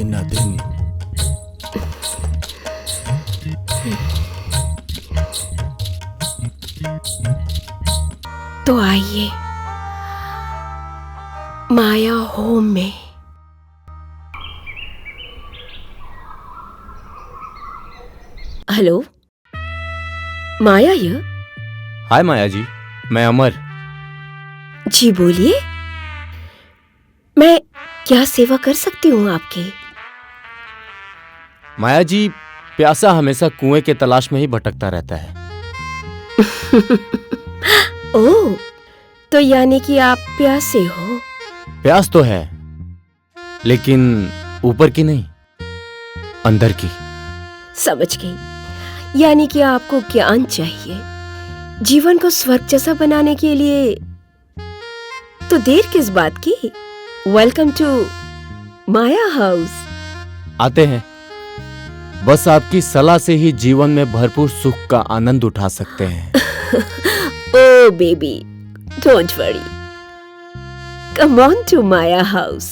दिन न दिन। तो आइए माया होम में। हेलो, माया ये? हाय माया जी, मैं अमर। जी बोलिए, मैं क्या सेवा कर सकती हूँ आपकी? माया जी, प्यासा हमेशा कुएं के तलाश में ही भटकता रहता है। ओह, तो यानी कि आप प्यासे हो? प्यास तो है, लेकिन ऊपर की नहीं, अंदर की। समझ गई, यानी कि आपको ज्ञान चाहिए जीवन को स्वर्ग जैसा बनाने के लिए। तो देर किस बात की? Welcome to Maya house. आते हैं, बस आपकी सलाह से ही जीवन में भरपूर सुख का आनंद उठा सकते हैं। Oh baby, don't worry. Come on to Maya house.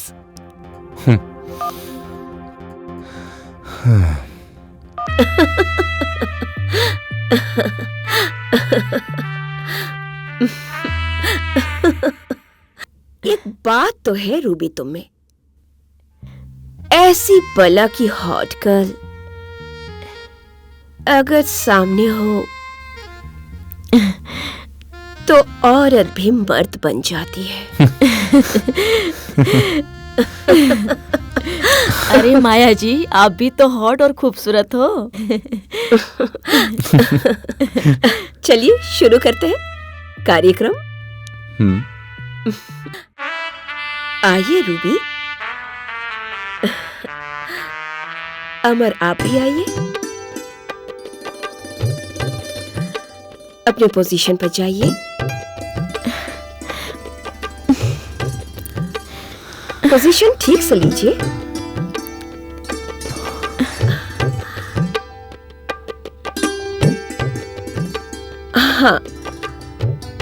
एक बात तो है रूबी तुम में, ऐसी बला की हॉट गर्ल अगर सामने हो तो औरत भी मर्द बन जाती है। अरे माया जी, आप भी तो हॉट और खूबसूरत हो। चलिए शुरू करते हैं कार्यक्रम। आइए रूबी। अमर आप भी आइए, अपने पोजीशन पर जाइए। पोजीशन ठीक से लीजिए। हाँ,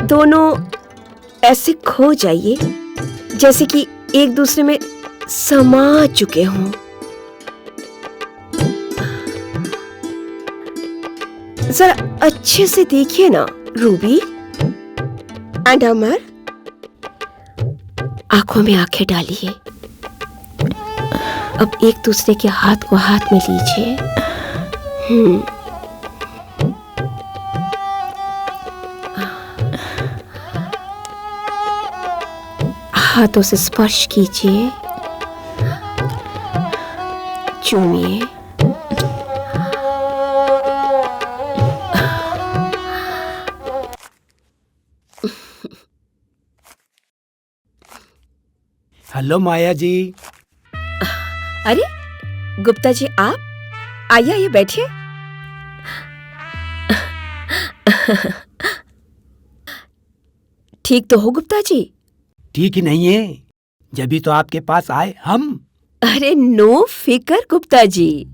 दोनों ऐसे खो जाइए जैसे कि एक दूसरे में समा चुके हों। जरा अच्छे से देखिए ना रूबी एंड अमर, आंखों में आंखें डालिए। अब एक दूसरे के हाथ को हाथ में लीजिए। हाथों से स्पर्श कीजिए, चूमिए। हेलो माया जी। अरे गुप्ता जी, आप आइए, आइए बैठिए। ठीक तो हो गुप्ता जी? ठीक ही नहीं है, जब तो आपके पास आए हम। अरे नो फिकर गुप्ता जी,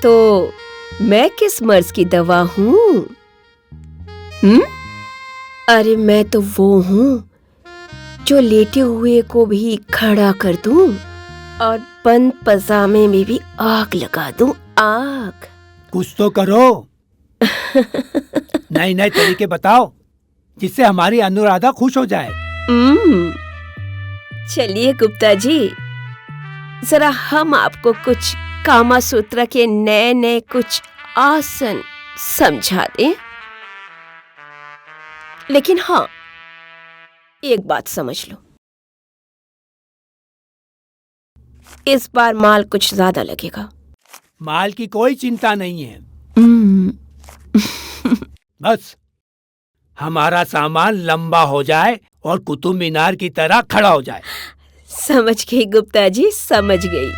तो मैं किस मर्ज की दवा हूँ? अरे मैं तो वो हूँ जो लेटे हुए को भी खड़ा कर दूं और बंद पजामे में भी आग लगा दूं, आग। कुछ तो करो। नए नए तरीके बताओ जिससे हमारी अनुराधा खुश हो जाए। चलिए गुप्ता जी, जरा हम आपको कुछ कामा सूत्र के नए नए कुछ आसन समझा दें। लेकिन हाँ, एक बात समझ लो, इस बार माल कुछ ज्यादा लगेगा। माल की कोई चिंता नहीं है। बस हमारा सामान लंबा हो जाए और कुतुब मीनार की तरह खड़ा हो जाए। समझ गई गुप्ता जी, समझ गई।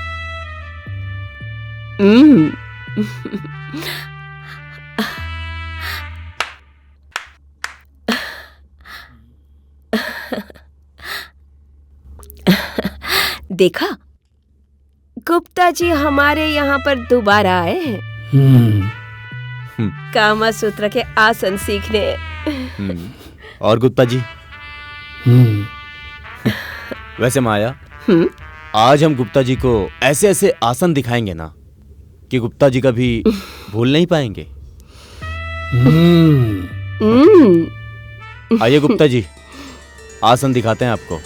देखा, गुप्ता जी हमारे यहाँ पर दोबारा आए हैं कामा सूत्र के आसन सीखने। और गुप्ता जी, वैसे माया, आज हम गुप्ता जी को ऐसे ऐसे आसन दिखाएंगे ना कि गुप्ता जी कभी भूल नहीं पाएंगे। आइए गुप्ता जी, आसन दिखाते हैं आपको।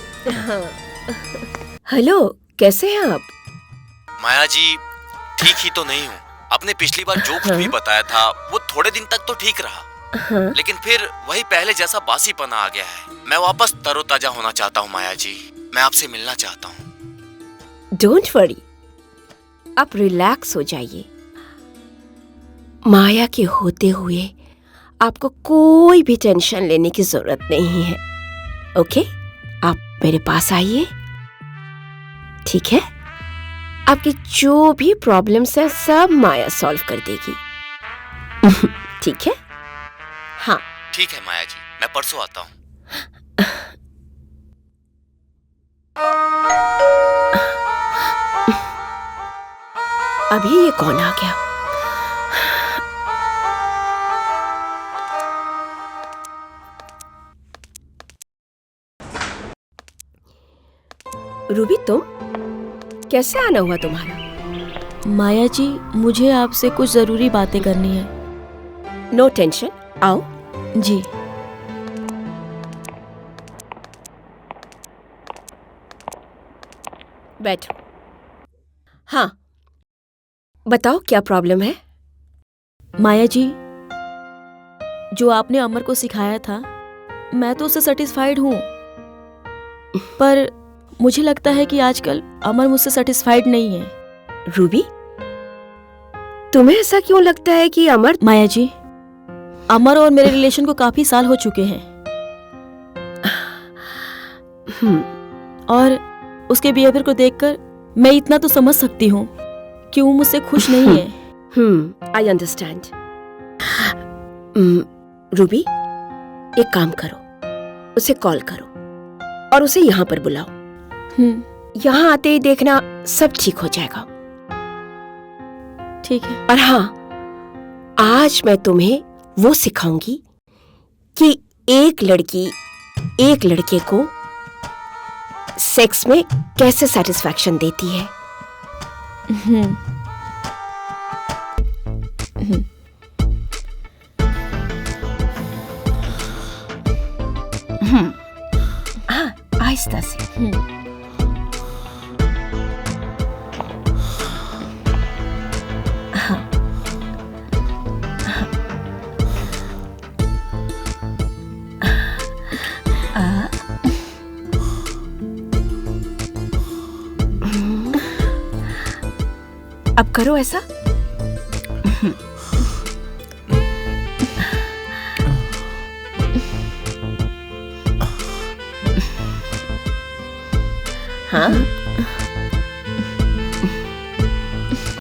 हेलो, कैसे हैं आप? माया जी, ठीक ही तो नहीं हूँ। आपने पिछली बार जो कुछ भी बताया था वो थोड़े दिन तक तो ठीक रहा, लेकिन फिर वही पहले जैसा बासीपना आ गया है। मैं वापस तरोताजा होना चाहता हूँ माया जी, मैं आपसे मिलना चाहता हूँ। डोंट वरी, आप रिलैक्स हो जाइए। माया के होते हुए आपको कोई भी टेंशन लेने की जरूरत नहीं है। ओके, आप मेरे पास आइए, ठीक है? आपकी जो भी प्रॉब्लम्स है सब माया सॉल्व कर देगी। ठीक है? हाँ, ठीक है माया जी, मैं परसों आता हूँ। अभी ये कौन आ गया? रूबी, तुम कैसे आना हुआ तुम्हारा? माया जी, मुझे आपसे कुछ जरूरी बातें करनी है। नो टेंशन, आओ। जी। बैठो। हाँ, बताओ क्या प्रॉब्लम है? माया जी, जो आपने अमर को सिखाया था, मैं तो उससे सेटिस्फाइड हूँ, पर मुझे लगता है कि आजकल अमर मुझसे सेटिस्फाइड नहीं है। रूबी, तुम्हें ऐसा क्यों लगता है कि अमर? माया जी, अमर और मेरे रिलेशन को काफी साल हो चुके हैं और उसके बिहेवियर को देखकर मैं इतना तो समझ सकती हूँ कि वो मुझसे खुश नहीं है। I understand. रूबी, एक काम करो, उसे कॉल करो और उसे यहाँ पर बुलाओ। यहाँ आते ही देखना सब ठीक हो जाएगा। ठीक है। और हाँ, आज मैं तुम्हें वो सिखाऊंगी कि एक लड़की एक लड़के को सेक्स में कैसे सेटिस्फैक्शन देती है। हाँ, आहिस्ता से। अब करो ऐसा। हाँ,